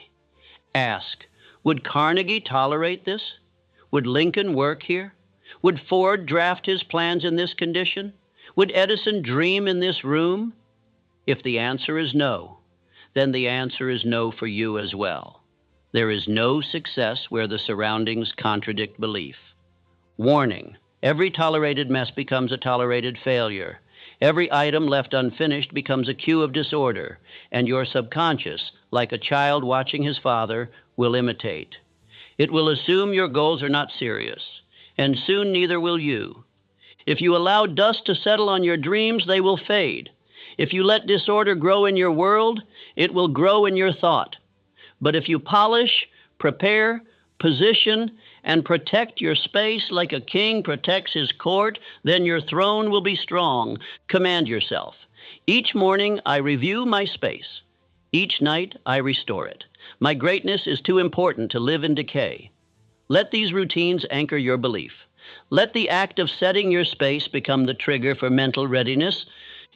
Ask, would Carnegie tolerate this? Would Lincoln work here? Would Ford draft his plans in this condition? Would Edison dream in this room? If the answer is no, then the answer is no for you as well. There is no success where the surroundings contradict belief. Warning, every tolerated mess becomes a tolerated failure. Every item left unfinished becomes a cue of disorder, and your subconscious, like a child watching his father, will imitate. It will assume your goals are not serious, and soon neither will you. If you allow dust to settle on your dreams, they will fade. If you let disorder grow in your world, it will grow in your thought. But if you polish, prepare, position, and protect your space like a king protects his court, then your throne will be strong. Command yourself. Each morning I review my space. Each night I restore it. My greatness is too important to live in decay. Let these routines anchor your belief. Let the act of setting your space become the trigger for mental readiness.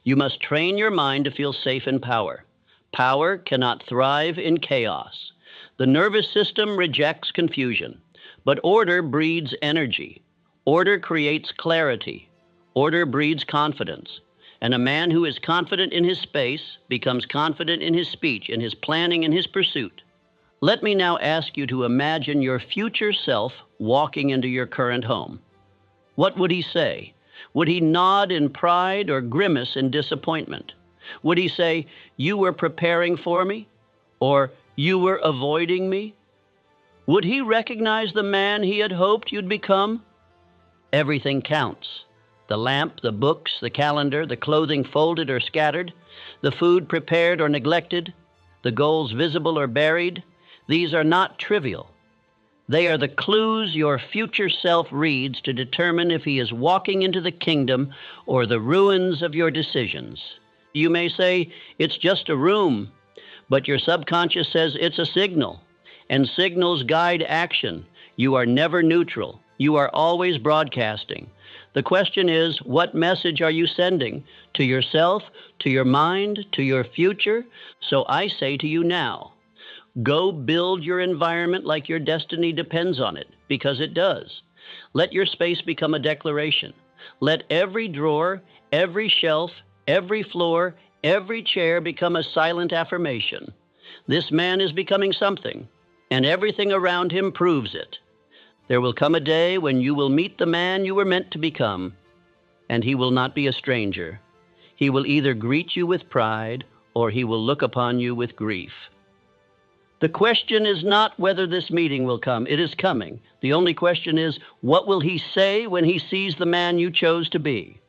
You must train your mind to feel safe in power. Power cannot thrive in chaos. The nervous system rejects confusion, but order breeds energy. Order creates clarity. Order breeds confidence. And a man who is confident in his space becomes confident in his speech, in his planning, in his pursuit. Let me now ask you to imagine your future self walking into your current home. What would he say? Would he nod in pride or grimace in disappointment? Would he say, "You were preparing for me," or "You were avoiding me"? Would he recognize the man he had hoped you'd become? Everything counts. The lamp, the books, the calendar, the clothing folded or scattered, the food prepared or neglected, the goals visible or buried. These are not trivial. They are the clues your future self reads to determine if he is walking into the kingdom or the ruins of your decisions. You may say, "It's just a room," but your subconscious says it's a signal, and signals guide action. You are never neutral. You are always broadcasting. The question is, what message are you sending to yourself, to your mind, to your future? So I say to you now, go build your environment like your destiny depends on it, because it does. Let your space become a declaration. Let every drawer, every shelf, every floor, every chair become a silent affirmation. This man is becoming something, and everything around him proves it. There will come a day when you will meet the man you were meant to become, and he will not be a stranger. He will either greet you with pride, or he will look upon you with grief. The question is not whether this meeting will come. It is coming. The only question is, what will he say when he sees the man you chose to be?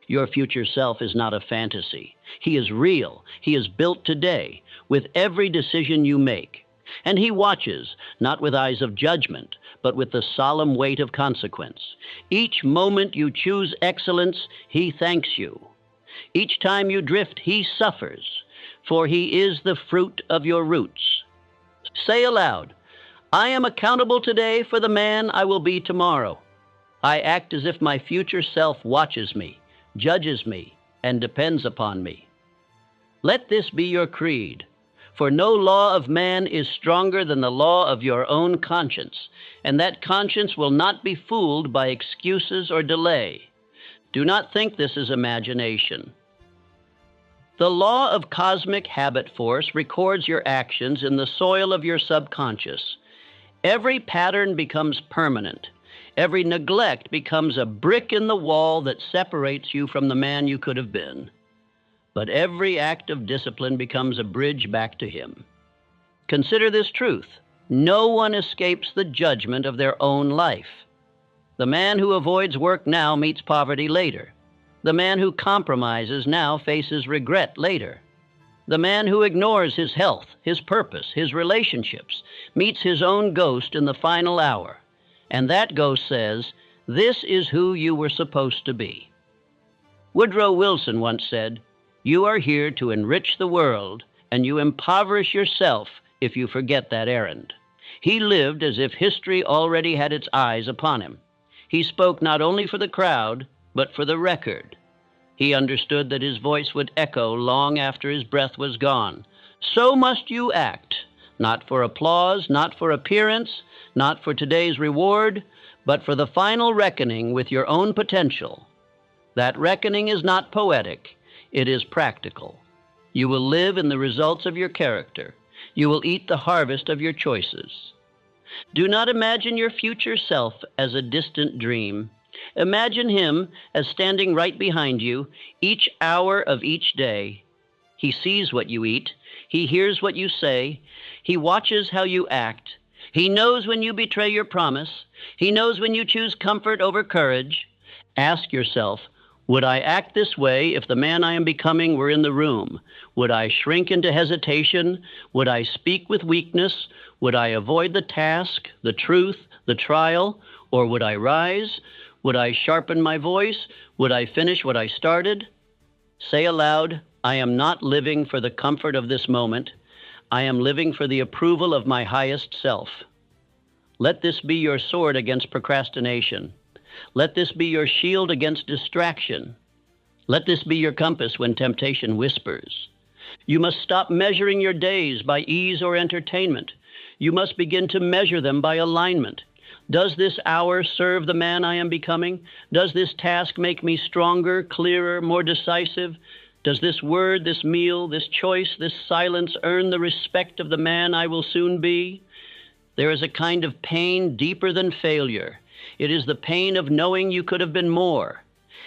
Your future self is not a fantasy. He is real. He is built today with every decision you make. And he watches, not with eyes of judgment, but with the solemn weight of consequence. Each moment you choose excellence, he thanks you. Each time you drift, he suffers, for he is the fruit of your roots. Say aloud, "I am accountable today for the man I will be tomorrow. I act as if my future self watches me, judges me, and depends upon me." Let this be your creed, for no law of man is stronger than the law of your own conscience, and that conscience will not be fooled by excuses or delay. Do not think this is imagination. The law of cosmic habit force records your actions in the soil of your subconscious. Every pattern becomes permanent. Every neglect becomes a brick in the wall that separates you from the man you could have been. But every act of discipline becomes a bridge back to him. Consider this truth. No one escapes the judgment of their own life. The man who avoids work now meets poverty later. The man who compromises now faces regret later. The man who ignores his health, his purpose, his relationships, meets his own ghost in the final hour. And that ghost says, "This is who you were supposed to be." Woodrow Wilson once said, "You are here to enrich the world, and you impoverish yourself if you forget that errand." He lived as if history already had its eyes upon him. He spoke not only for the crowd, but for the record. He understood that his voice would echo long after his breath was gone. So must you act, not for applause, not for appearance, not for today's reward, but for the final reckoning with your own potential. That reckoning is not poetic, it is practical. You will live in the results of your character. You will eat the harvest of your choices. Do not imagine your future self as a distant dream. Imagine him as standing right behind you each hour of each day. He sees what you eat. He hears what you say. He watches how you act. He knows when you betray your promise. He knows when you choose comfort over courage. Ask yourself, would I act this way if the man I am becoming were in the room? Would I shrink into hesitation? Would I speak with weakness? Would I avoid the task, the truth, the trial? Or would I rise? Would I sharpen my voice? Would I finish what I started? Say aloud, I am not living for the comfort of this moment. I am living for the approval of my highest self. Let this be your sword against procrastination. Let this be your shield against distraction. Let this be your compass when temptation whispers. You must stop measuring your days by ease or entertainment. You must begin to measure them by alignment. Does this hour serve the man I am becoming? Does this task make me stronger, clearer, more decisive? Does this word, this meal, this choice, this silence earn the respect of the man I will soon be? There is a kind of pain deeper than failure. It is the pain of knowing you could have been more.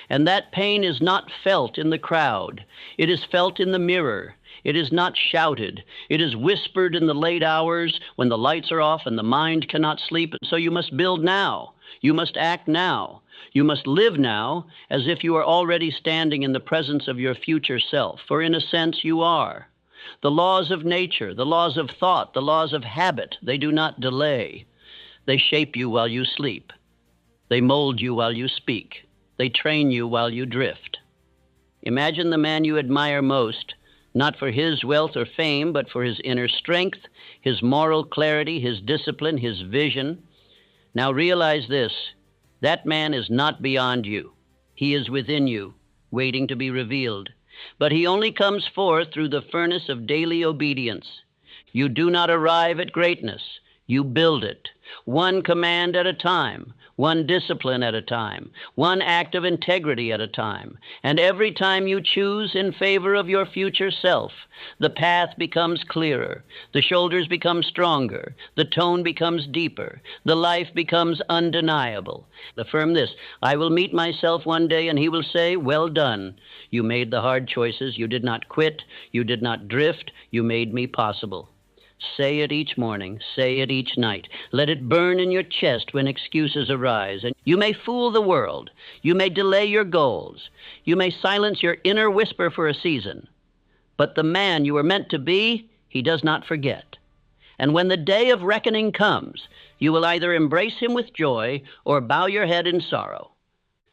And that pain is not felt in the crowd. It is felt in the mirror. It is not shouted. It is whispered in the late hours when the lights are off and the mind cannot sleep. So you must build now. You must act now. You must live now as if you are already standing in the presence of your future self, for in a sense you are. The laws of nature, the laws of thought, the laws of habit, they do not delay. They shape you while you sleep. They mold you while you speak. They train you while you drift. Imagine the man you admire most, not for his wealth or fame, but for his inner strength, his moral clarity, his discipline, his vision. Now realize this, that man is not beyond you. He is within you, waiting to be revealed. But he only comes forth through the furnace of daily obedience. You do not arrive at greatness. You build it, one command at a time, one discipline at a time, one act of integrity at a time. And every time you choose in favor of your future self, the path becomes clearer, the shoulders become stronger, the tone becomes deeper, the life becomes undeniable. Affirm this, I will meet myself one day and he will say, well done. You made the hard choices, you did not quit, you did not drift, you made me possible. Say it each morning, say it each night. Let it burn in your chest when excuses arise. And you may fool the world. You may delay your goals. You may silence your inner whisper for a season. But the man you were meant to be, he does not forget. And when the day of reckoning comes, you will either embrace him with joy or bow your head in sorrow.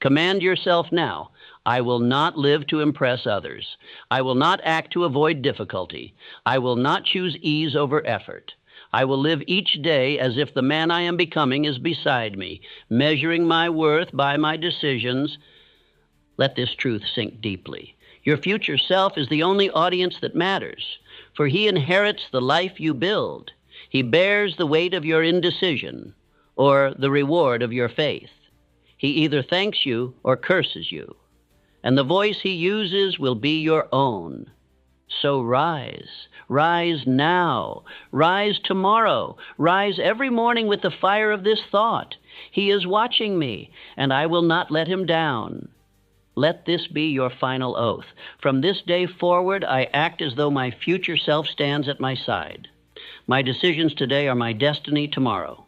Command yourself now, I will not live to impress others. I will not act to avoid difficulty. I will not choose ease over effort. I will live each day as if the man I am becoming is beside me, measuring my worth by my decisions. Let this truth sink deeply. Your future self is the only audience that matters, for he inherits the life you build. He bears the weight of your indecision or the reward of your faith. He either thanks you or curses you, and the voice he uses will be your own. So rise, rise now, rise tomorrow, rise every morning with the fire of this thought. He is watching me, and I will not let him down. Let this be your final oath. From this day forward, I act as though my future self stands at my side. My decisions today are my destiny tomorrow.